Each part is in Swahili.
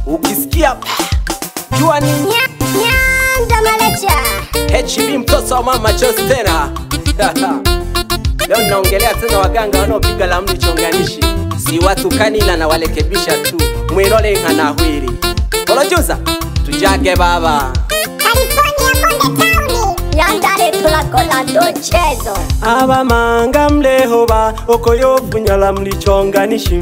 ukisikia jua ni Nyanda Malecha HB mtoto wa mama Jose tena. Leo naongelea tena waganga wanaopiga ramli chonganishi. Si watu kanila na walekebisha tu. Mwirole nkana hwiri. Olojuza tujage baba. California Konde Town Yandare tulakola dochezo Abamanga mlehoba okoyofunya ramli chonganishi.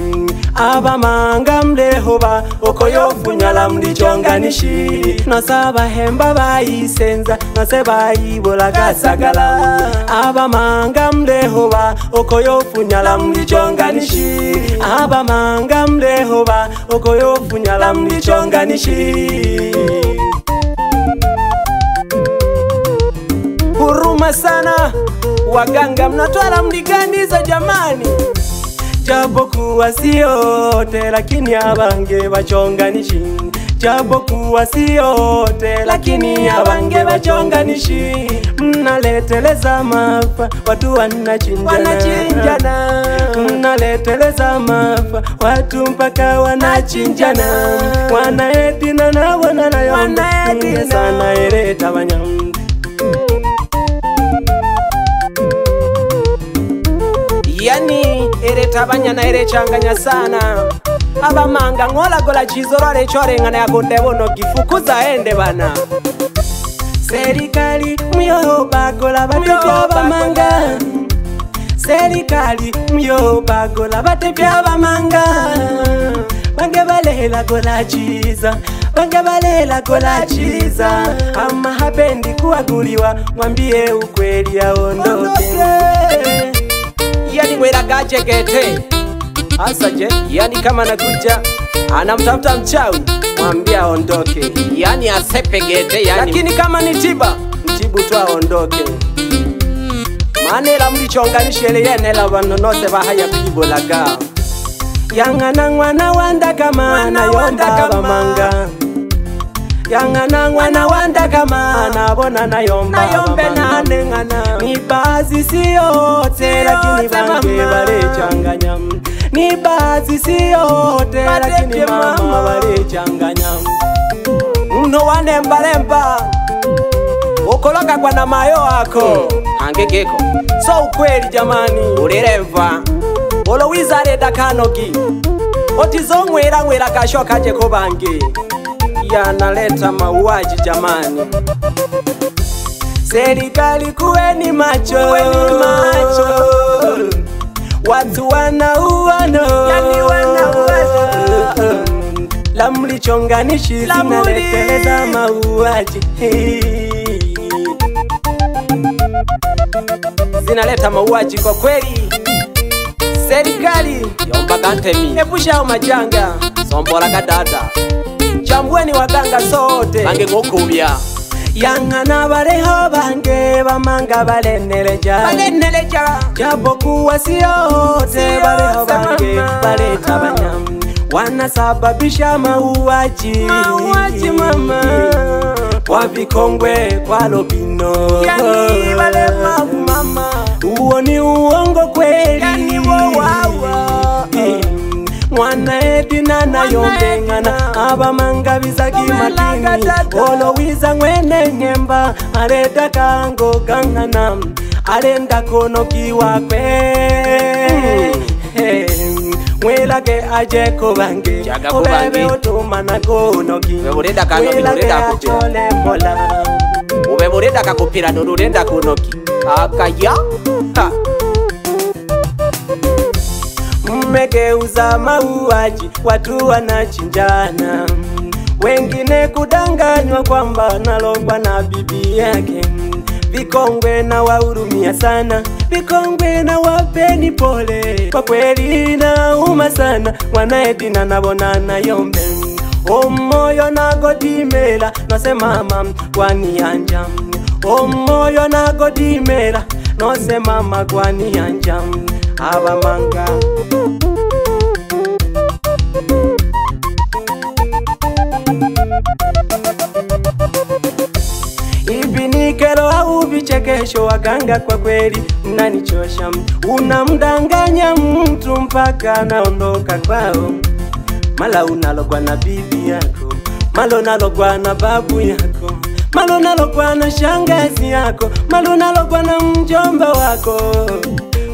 Abamanga mlehoba okoyofunya ramli chonganishi. Nasaba hemba bayisenza naseba ibola gasagala. Abamanga mlehoba okoyofunya ramli chonganishi. Abamanga mlehoba okoyofunya ramli chonganishi. Huruma sana waganga mnatwala mliganiza jamani. Japokuwa siyote lakini abange bachonganishi. Japokuwa siyote lakini abange bachonganishi. Mnaleteleza mafa watu wanachinjana. Mnaleteleza mafa watu mpaka wanachinjana. Wanaedina na wanayombe sana ereta banyamu. Yani eretabanya na erechanganya sana. Abamanga ngola gola chizoro rechorengana yakonde bono gifukuza ende bana. Serikali myoba gola batepya bamanga. Serikali myoba gola batepya bamanga. Bange balela gola chiza. Bange balela gola chiza. Ama hapendi kuaguliwa mwambie ukweli aondoke. Yani mwera gaje gete asaje, yani kama nakuja anamtafuta mchawi mwambie aondoke, yani asepe gete yani. Lakini kama ni tiba mtibu tu aondoke. Manela mlichonganishele yenela banonose bahaya kuyibolaga. Yangana mwana wanda kama na yomba bamanga. Yangana mwana wanda kama na bona na yomba bamanga. Ni bazi siyote lakini bange balechanganya. Ni bazi siyote lakini mama balechanganya. Mno wanembalemba ukologa kwa na mayo wako hangegeko. So ukweli jamani urereva olo wizare dakanogi otizongwera ngwera kashoka je ko bange yanaleta mauaji jamani. Serikali kuweni macho, watu wanauana, yani wanauana. Ramli chonganishi zinaleteleza mauaji. Zinaleta mauaji kwa kweli. Serikali yomba gantemi epusha majanga sombora kadada. Chambueni waganga sote bange ngokubya. Yangana bareho bange bamanga baleneleja. Japokuwa siyote bareho bange baleta banyamu. Wanasababisha mauaji mama. Kwa vikongwe kwa lobino. Yani walemavu mama. Uo ni uongo kweli. Yani wawa. Mwana edina na yombengana. Abamanga bizagi matini. Olo wiza mwene nyemba. Areda kango gangana. Arenda kono kiwakwe. Mwelage aje kobange. Obebe otumana kono ki. Webureda kano ureda achole mola. Ubebureda kakupira nurenda kunoki. Akaya. Ha. Mmegeuza mauaji watu wanachinjana. Wengine kudanganywa kwamba nalogwa na bibi yake. Vikongwe na wahurumia sana. Vikongwe na wapeni pole. Kwa kweli nauma sana. Wanaedina nabona na yombe. Omoyo na godimela nosemama kwani anja. Omoyo na godimela nosemama kwani anja. Abamanga ibinikero au vichekesho waganga kwa kweli mnanichosha. Unamdanganya mtu mpaka naondoka kwao. mala unalogwa na bibi yako, malo unalogwa na babu yako, malo unalogwa na shangazi yako, malo unalogwa na mjomba wako.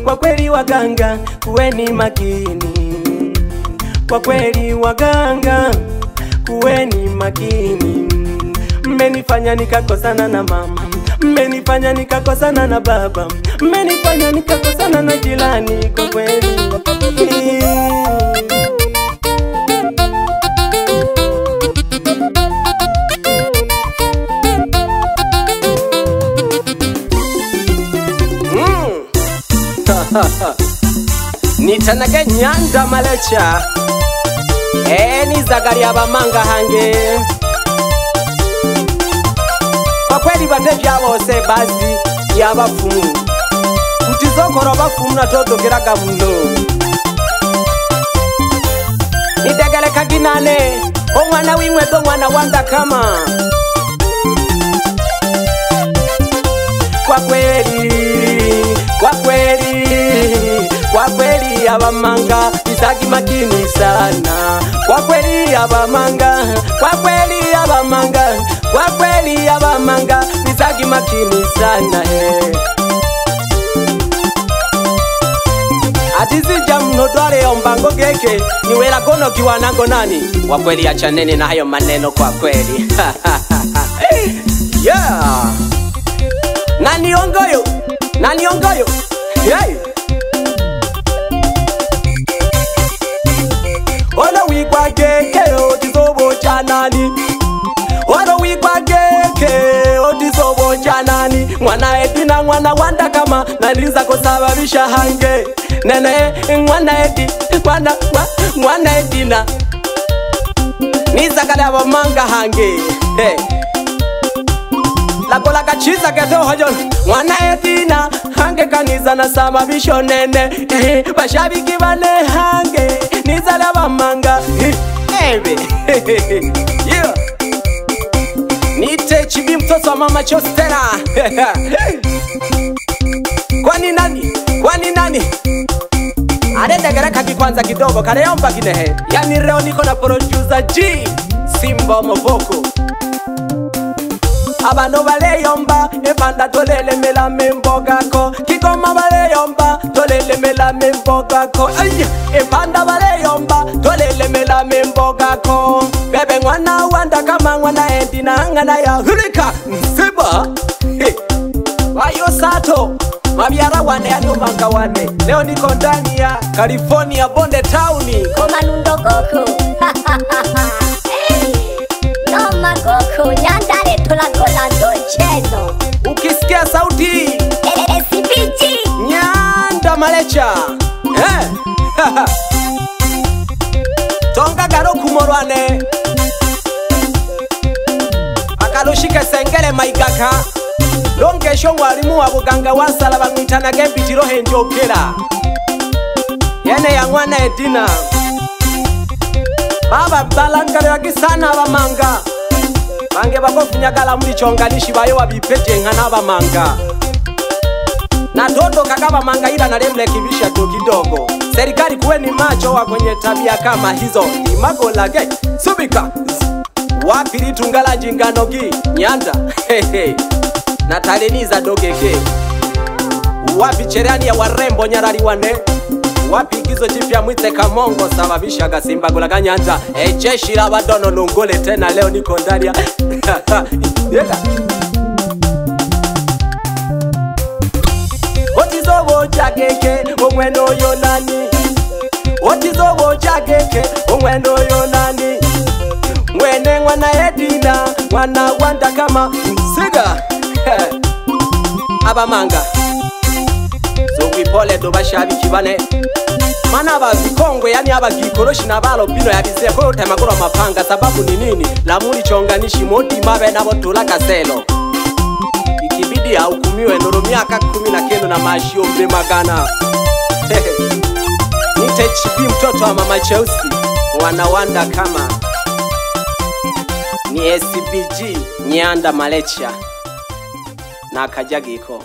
Kwa kweli waganga kuweni makini, kwa kweli waganga kuweni makini. Mmenifanya nikakosana na mama, mmenifanya nikakosana na baba, mmenifanya nikakosana na jirani, kwa kweli. Nitanage Nyanda Malecha ni zagari abamanga hange. Kwa kweli bande byabose bazi yabafumu mtizokoro bafumu na todo geraga muno. Nidegele kaginane omwana wimwe do mwana wanda kama. Kwa kweli, kwa kweli, kwa kweli abamanga isagi makini sana. Kwa kweli abamanga, kwa kweli abamanga, kwa kweli abamanga isagi makini sana. Atizija mnodwale ombango geke niwela gono kiwanango nani. Kwa kweli achanene na hayo maneno kwa kweli. Yeah. Nani ongoyo, nani ongoyo. Hey. Ola wikwa geke otizobo chanani, ola wikwa geke otizobo chanani. Mwana Edina mwana wanda kama naliza kusababisha hange. Nene mwana Edi, mwana Edina nizakale abamanga hange. Hey. Lakola kachiza keto hojon mwana Edina hange kaniza na sababisho nene. Bashabiki bane hange nizala abamanga. Ebe yeah. Nite Chibi mtoto wa mama Chostena. Kwani nani? Kwani nani? Adedegere kaki kwanza kidogo kareomba kinehe. Yani leo niko na producer G Simba Mavoko. Abano baleyomba ebanda tolele mela membogako. Kikoma baleyomba tolele mela membogako. Ay, ebanda baleyomba tolele mela membogako. Bebe mwana wanda kama mwana Edina ngana ya hulika msiba. Hey. Wayo sato mabiara wane anumanga wane. Leo niko ndani ya California Bonde Town. Koma nundo Goku. No magoko Nyandale tulagola ndochezo. Ukisikia sauti SPG Nyanda Malecha. Tonga garo kumorwane akalushike sengele maigaka. Longesho mwalimu wa buganga wasala bamwitana gempitiro henjokera. Yene ya mwana Edina baba balangare yagisana abamanga. Bange bakofunyagala muri chonganishi bayo wabipeje nkana abamanga. Na dodo kakaba manga ila na lemle kibisha tu kidogo. Serikali kuweni macho wa kwenye tabia kama hizo. Imagolage subika wapiri tungala jinganogi Nyanda. Na taleniza dogeke. Wapi cherani ya warembo nyarari wane. Wapi kizo jipya mwite kamongo sababisha gasimba gulaga Nyanda. Jeshi la badono nungole tena leo niko ndani ya Otizobo jageke omwendo yonani. Otizobo jageke omwendo yonani. Mwene mwana Edina mwana wanda kama msiga. Abamanga so kwipole do bashabi kibane. Mana abazikongwe yani abagikoroshi nabalo bino yabize ko utemagoro mapanga. Sababu ni nini? Lamuri chonganishi moti mabe nabo tulaka selo. Ikibidi hukumiwe nuru miaka 19 na mashio mbe magana. Nite Chibi mtoto wa mama Chelsea wanawanda kama. Ni SPG Nyanda Malecha na Kajagiko.